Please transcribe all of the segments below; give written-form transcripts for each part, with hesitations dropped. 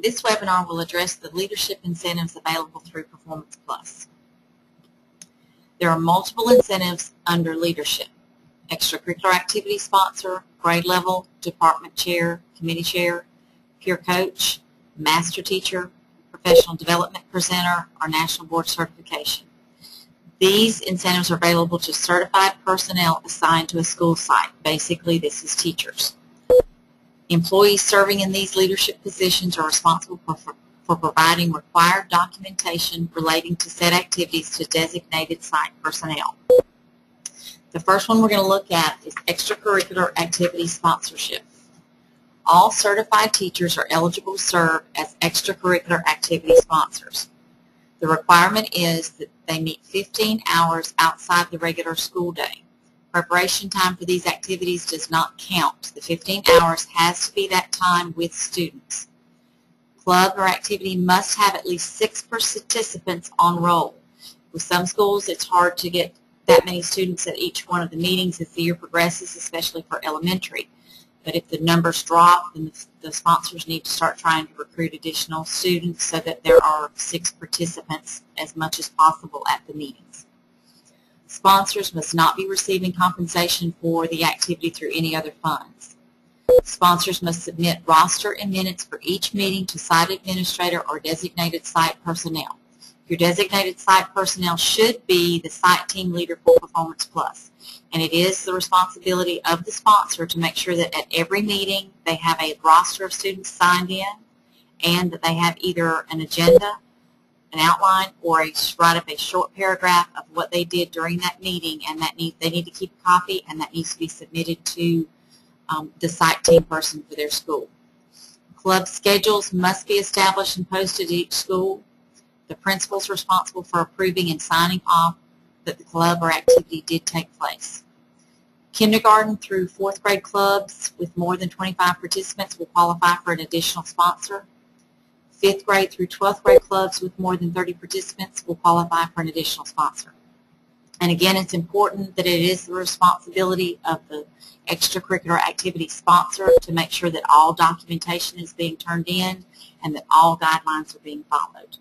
This webinar will address the leadership incentives available through Performance Plus. There are multiple incentives under leadership: extracurricular activity sponsor, grade level, department chair, committee chair, peer coach, master teacher, professional development presenter, or national board certification. These incentives are available to certified personnel assigned to a school site. Basically, this is teachers. Employees serving in these leadership positions are responsible for providing required documentation relating to said activities to designated site personnel. The first one we're going to look at is extracurricular activity sponsorship. All certified teachers are eligible to serve as extracurricular activity sponsors. The requirement is that they meet 15 hours outside the regular school day. Preparation time for these activities does not count. The 15 hours has to be that time with students. Club or activity must have at least 6 participants on roll. With some schools, it's hard to get that many students at each one of the meetings as the year progresses, especially for elementary. But if the numbers drop, then the sponsors need to start trying to recruit additional students so that there are 6 participants as much as possible at the meetings. Sponsors must not be receiving compensation for the activity through any other funds. Sponsors must submit roster and minutes for each meeting to site administrator or designated site personnel. Your designated site personnel should be the site team leader for Performance Plus. And it is the responsibility of the sponsor to make sure that at every meeting they have a roster of students signed in and that they have either an agenda, an outline, or write up a short paragraph of what they did during that meeting, and they need to keep a copy, and that needs to be submitted to the site team person for their school. Club schedules must be established and posted at each school. The principal is responsible for approving and signing off that the club or activity did take place. Kindergarten through 4th grade clubs with more than 25 participants will qualify for an additional sponsor. 5th grade through 12th grade clubs with more than 30 participants will qualify for an additional sponsor. And again, it's important that it is the responsibility of the extracurricular activity sponsor to make sure that all documentation is being turned in and that all guidelines are being followed.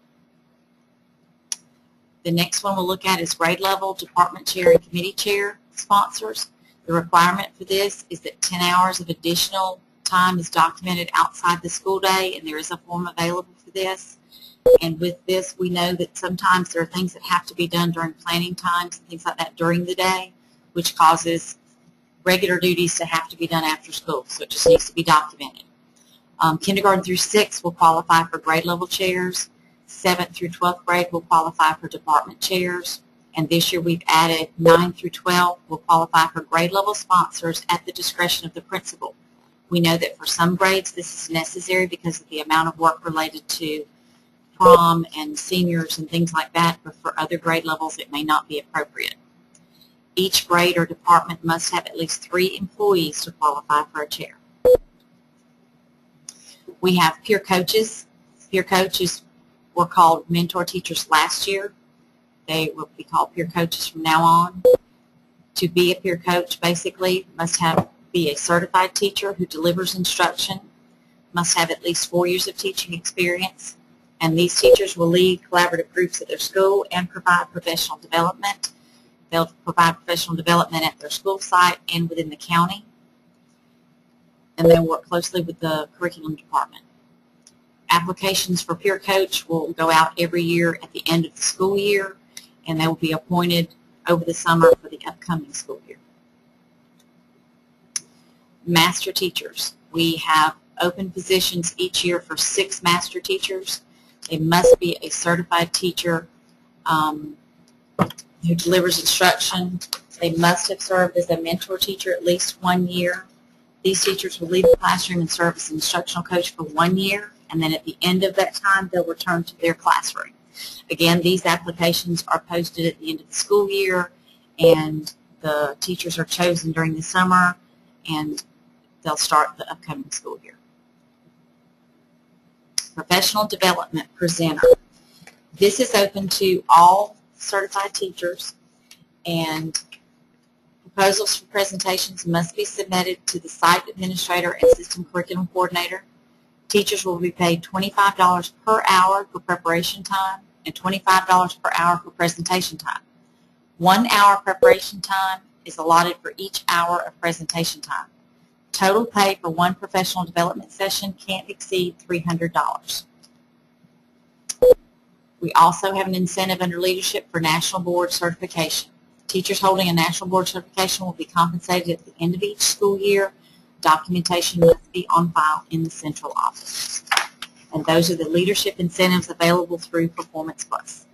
The next one we'll look at is grade level, department chair, and committee chair sponsors. The requirement for this is that 10 hours of additional time is documented outside the school day, and there is a form available for this. And with this, we know that sometimes there are things that have to be done during planning times and things like that during the day, which causes regular duties to have to be done after school, so it just needs to be documented. Kindergarten through 6th will qualify for grade level chairs. 7th through 12th grade will qualify for department chairs. And this year we've added 9 through 12 will qualify for grade level sponsors at the discretion of the principal. We know that for some grades this is necessary because of the amount of work related to prom and seniors and things like that, but for other grade levels it may not be appropriate. Each grade or department must have at least 3 employees to qualify for a chair. We have peer coaches. Peer coaches were called mentor teachers last year. They will be called peer coaches from now on. To be a peer coach, basically, must be a certified teacher who delivers instruction, must have at least 4 years of teaching experience, and these teachers will lead collaborative groups at their school and provide professional development. They'll provide professional development at their school site and within the county, and they'll work closely with the curriculum department. Applications for peer coach will go out every year at the end of the school year, and they will be appointed over the summer for the upcoming school year. Master teachers. We have open positions each year for 6 master teachers. They must be a certified teacher who delivers instruction. They must have served as a mentor teacher at least 1 year. These teachers will leave the classroom and serve as an instructional coach for 1 year, and then at the end of that time they'll return to their classroom. Again, these applications are posted at the end of the school year, and the teachers are chosen during the summer, and they'll start the upcoming school year. Professional development presenter. This is open to all certified teachers, and proposals for presentations must be submitted to the site administrator and system curriculum coordinator. Teachers will be paid $25 per hour for preparation time and $25 per hour for presentation time. 1 hour preparation time is allotted for each hour of presentation time. Total pay for one professional development session can't exceed $300. We also have an incentive under leadership for National Board Certification. Teachers holding a National Board Certification will be compensated at the end of each school year. Documentation must be on file in the central office. And those are the leadership incentives available through Performance Plus.